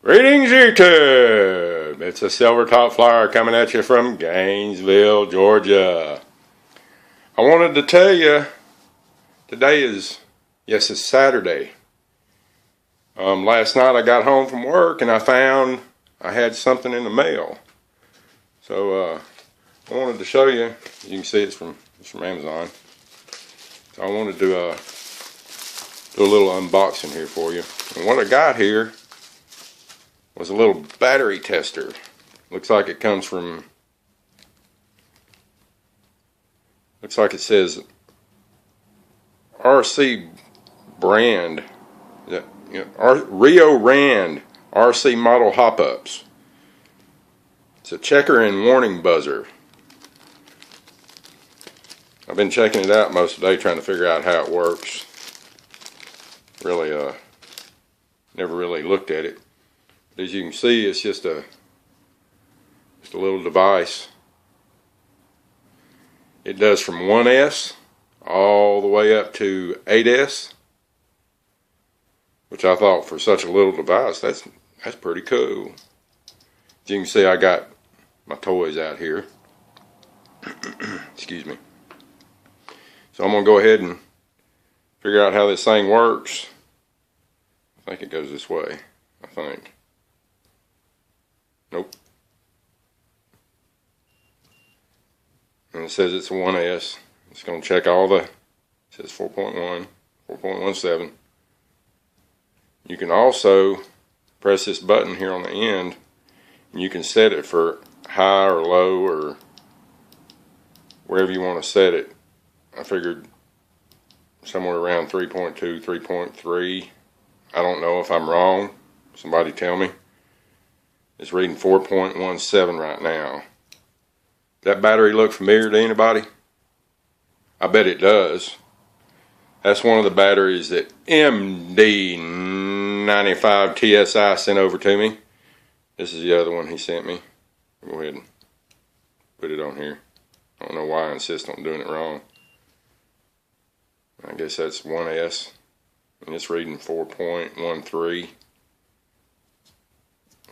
Greetings, YouTube! It's a Silver Top Flyer coming at you from Gainesville, Georgia. I wanted to tell you, today is, it's Saturday. Last night I got home from work and I found I had something in the mail. So I wanted to show you. You can see it's from Amazon. So I wanted to do a little unboxing here for you. And what I got here was a little battery tester. Looks like it comes from, looks like it says RC brand, Rio Rand RC model hop-ups. It's a checker and warning buzzer. I've been checking it out most of the day trying to figure out how it works. Really, never really looked at it. As you can see, it's just a little device. It does from 1S all the way up to 8S, which I thought for such a little device, that's pretty cool. As you can see, I got my toys out here. Excuse me. So I'm gonna go ahead and figure out how this thing works. I think it goes this way. I think. Nope. And it says it's a 1S. It's going to check all the, it says 4.1, 4.17. You can also press this button here on the end and you can set it for high or low or wherever you want to set it. I figured somewhere around 3.2, 3.3. I don't know if I'm wrong. Somebody tell me. It's reading 4.17 right now. Does that battery look familiar to anybody? I bet it does. That's one of the batteries that MD95 TSI sent over to me. This is the other one he sent me. Go ahead and put it on here. I don't know why I insist on doing it wrong. I guess that's 1S. And it's reading 4.13.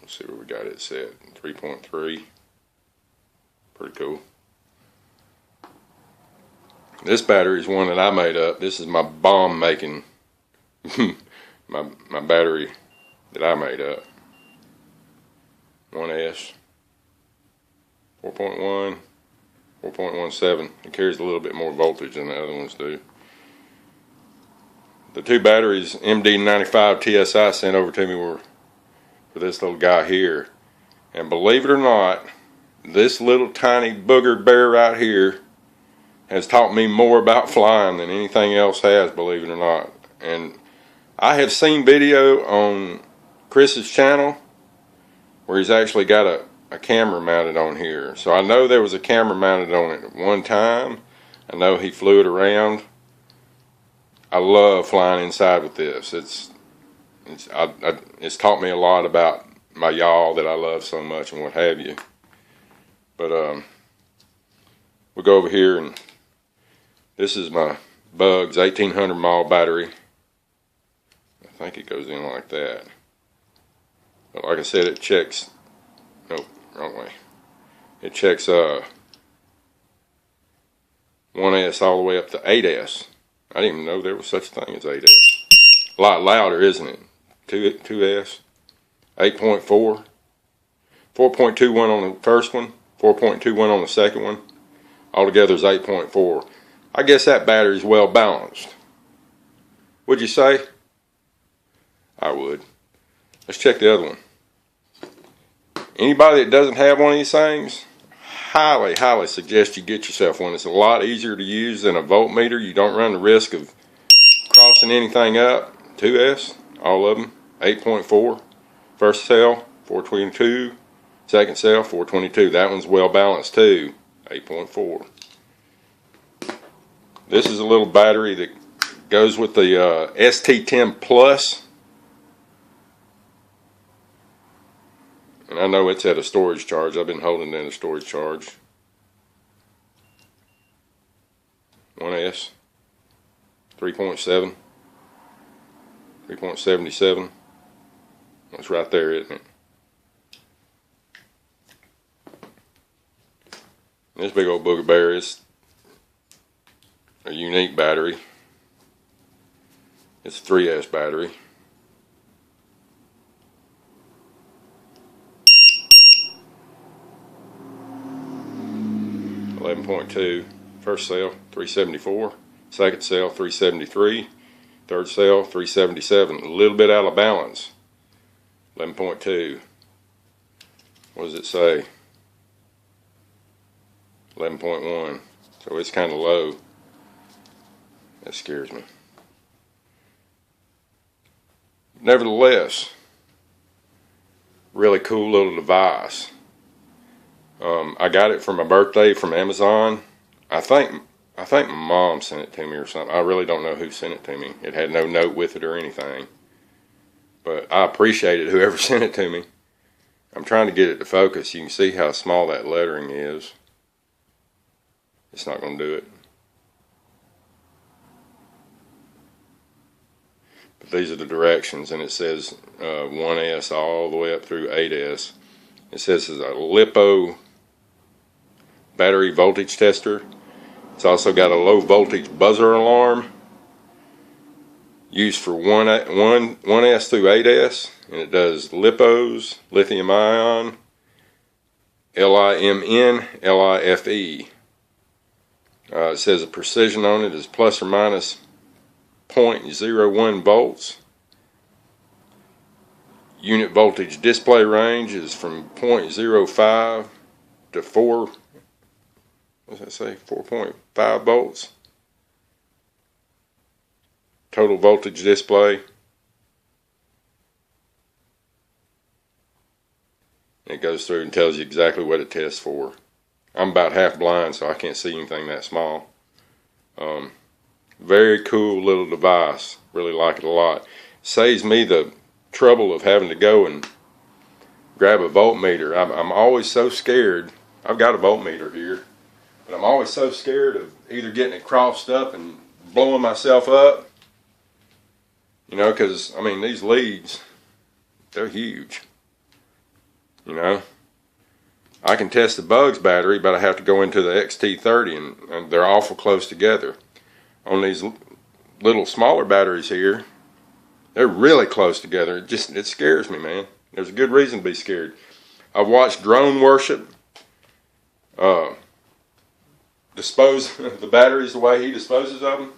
Let's see where we got it set. 3.3. Pretty cool. This battery is one that I made up. This is my bomb making my battery that I made up. 1S. 4.1. 4.17. It carries a little bit more voltage than the other ones do. The two batteries MD95 TSI sent over to me were for this little guy here, and believe it or not, this little tiny booger bear right here has taught me more about flying than anything else has, believe it or not. And I have seen video on Chris's channel where he's actually got a camera mounted on here, so I know there was a camera mounted on it at one time. I know he flew it around. I love flying inside with this. It's taught me a lot about my yaw that I love so much and what have you. But we'll go over here, and this is my Bugs 1800 mile battery. I think it goes in like that. But like I said, it checks. Nope, wrong way. It checks 1S all the way up to 8S. I didn't even know there was such a thing as 8S. A lot louder, isn't it? 2S, 8.4, 4.21 on the first one, 4.21 on the second one. Altogether is 8.4. I guess that battery is well balanced. Would you say? I would. Let's check the other one. Anybody that doesn't have one of these things, highly suggest you get yourself one. It's a lot easier to use than a voltmeter. You don't run the risk of crossing anything up. 2S, all of them, 8.4. First cell, 422. Second cell, 422. That one's well balanced too, 8.4. This is a little battery that goes with the ST10 Plus. And I know it's at a storage charge. I've been holding it in a storage charge. 1S, 3.7, 3.77, It's right there, isn't it? This big old booger bear is a unique battery. It's a 3S battery. .2. First cell 374, second cell 373, third cell 377. A little bit out of balance. 11.2. What does it say? 11.1. So it's kind of low. That scares me. Nevertheless, really cool little device. I got it for my birthday from Amazon. I think my mom sent it to me or something. I really don't know who sent it to me. It had no note with it or anything. But I appreciated whoever sent it to me. I'm trying to get it to focus. You can see how small that lettering is. It's not going to do it. But these are the directions, and it says 1S all the way up through 8S. It says it's a LiPo battery voltage tester. It's also got a low voltage buzzer alarm used for 1S through 8S, and it does LiPos, lithium ion, LIMN, LIFE. It says the precision on it is plus or minus 0.01 volts. Unit voltage display range is from 0.05 to 4. What does that say? 4.5 volts. Total voltage display. It goes through and tells you exactly what it tests for. I'm about half blind, so I can't see anything that small. Very cool little device. Really like it a lot. Saves me the trouble of having to go and grab a voltmeter. I'm always so scared. I've got a voltmeter here, but I'm always so scared of either getting it crossed up and blowing myself up. You know, because, I mean, these leads, they're huge. You know, I can test the Bugs battery, but I have to go into the XT30, and they're awful close together. On these little smaller batteries here, they're really close together. It scares me, man. There's a good reason to be scared. I've watched Drone Worship dispose of the batteries the way he disposes of them.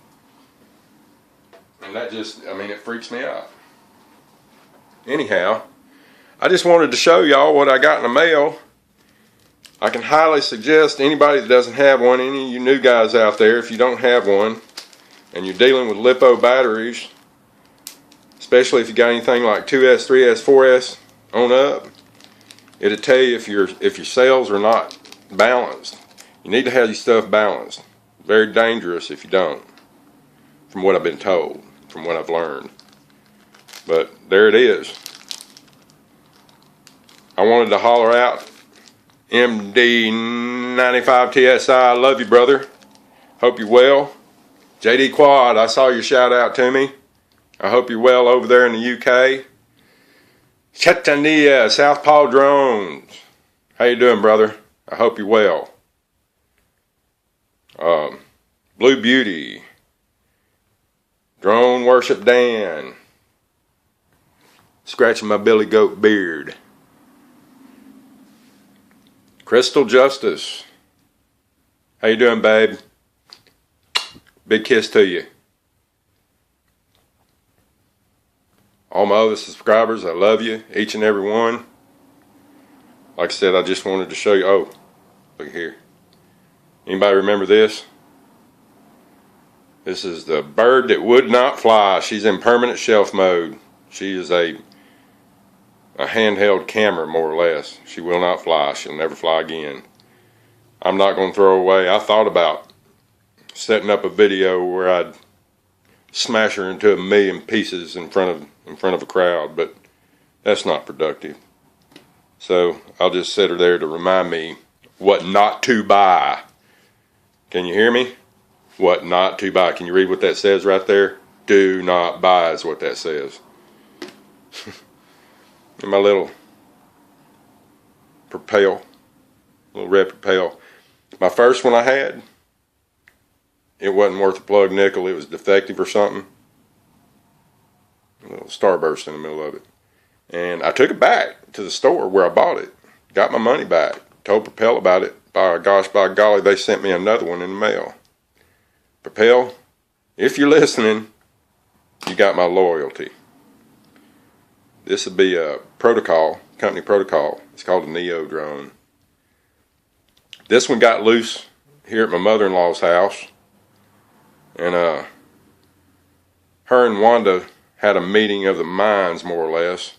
And that just, I mean, it freaks me out. Anyhow, I just wanted to show y'all what I got in the mail. I can highly suggest anybody that doesn't have one, any of you new guys out there, if you don't have one, and you're dealing with LiPo batteries, especially if you got anything like 2S, 3S, 4S on up, it'll tell you if your cells are not balanced. You need to have your stuff balanced. Very dangerous if you don't, from what I've been told, from what I've learned. But there it is. I wanted to holler out, MD95TSI, I love you, brother. Hope you're well. JD Quad, I saw your shout out to me. I hope you're well over there in the UK. Chetania, Southpaw Drones. How you doing, brother? I hope you're well. Blue Beauty. Drone Worship Dan. Scratching my Billy Goat beard. Crystal Justice. How you doing, babe? Big kiss to you. All my other subscribers, I love you, each and every one. Like I said, I just wanted to show you. Oh, look here. Anybody remember this? This is the bird that would not fly. She's in permanent shelf mode. She is a handheld camera, more or less. She will not fly. She'll never fly again. I'm not going to throw her away. I thought about setting up a video where I'd smash her into a million pieces in front of a crowd, but that's not productive. So I'll just set her there to remind me what not to buy. Can you hear me? What not to buy. Can you read what that says right there? Do not buy is what that says. and my little Propel, little red Propel. My first one I had, it wasn't worth a plug nickel. It was defective or something. A little starburst in the middle of it. And I took it back to the store where I bought it. Got my money back. Told Propel about it. By gosh, by golly, they sent me another one in the mail. Propel, if you're listening, you got my loyalty. This would be a protocol, company protocol. It's called a Neo drone. This one got loose here at my mother-in-law's house. And her and Wanda had a meeting of the minds, more or less.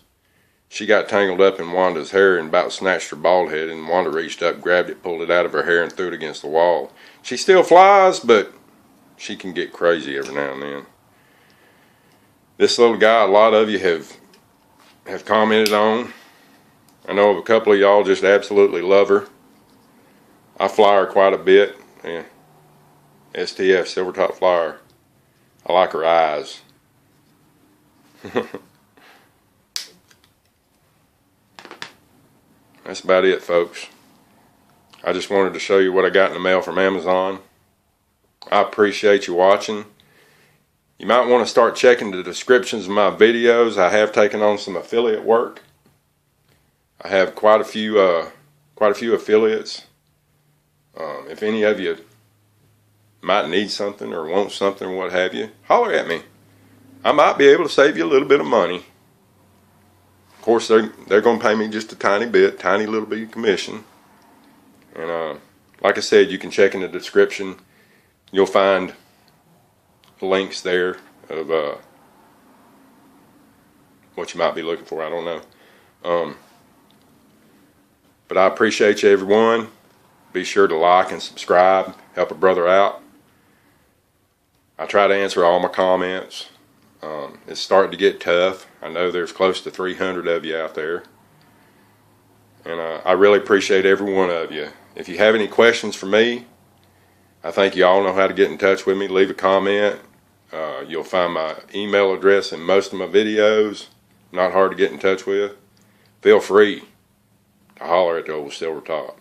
She got tangled up in Wanda's hair and about snatched her bald head, and Wanda reached up, grabbed it, pulled it out of her hair, and threw it against the wall. She still flies, but she can get crazy every now and then. This little guy, a lot of you have commented on. I know of a couple of y'all just absolutely love her. I fly her quite a bit. Yeah. STF, silver top flyer. I like her eyes. That's about it, folks. I just wanted to show you what I got in the mail from Amazon. I appreciate you watching. You might want to start checking the descriptions of my videos. I have taken on some affiliate work. I have quite a few affiliates. If any of you might need something or want something or what have you, holler at me. I might be able to save you a little bit of money. Of course, they're going to pay me just a tiny little bit of commission. And like I said, you can check in the description. You'll find links there of what you might be looking for. I don't know. But I appreciate you, everyone. Be sure to like and subscribe. Help a brother out. I try to answer all my comments. It's starting to get tough. I know there's close to 300 of you out there. And I really appreciate every one of you. If you have any questions for me, I think you all know how to get in touch with me. Leave a comment. You'll find my email address in most of my videos. Not hard to get in touch with. Feel free to holler at the old silver top.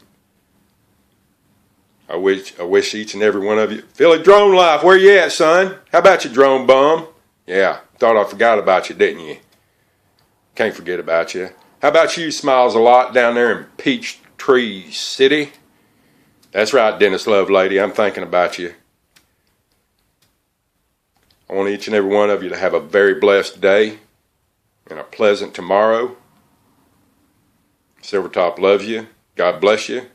I wish each and every one of you, Philly Drone Life, where you at, son? How about you, drone bum? Yeah, thought I forgot about you, didn't you? Can't forget about you. How about you, Smiles a Lot, down there in Peachtree City? That's right, Dennis Love Lady, I'm thinking about you. I want each and every one of you to have a very blessed day and a pleasant tomorrow. Silvertop loves you. God bless you.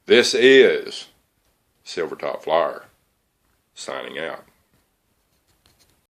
This is Silvertop Flyer, signing out.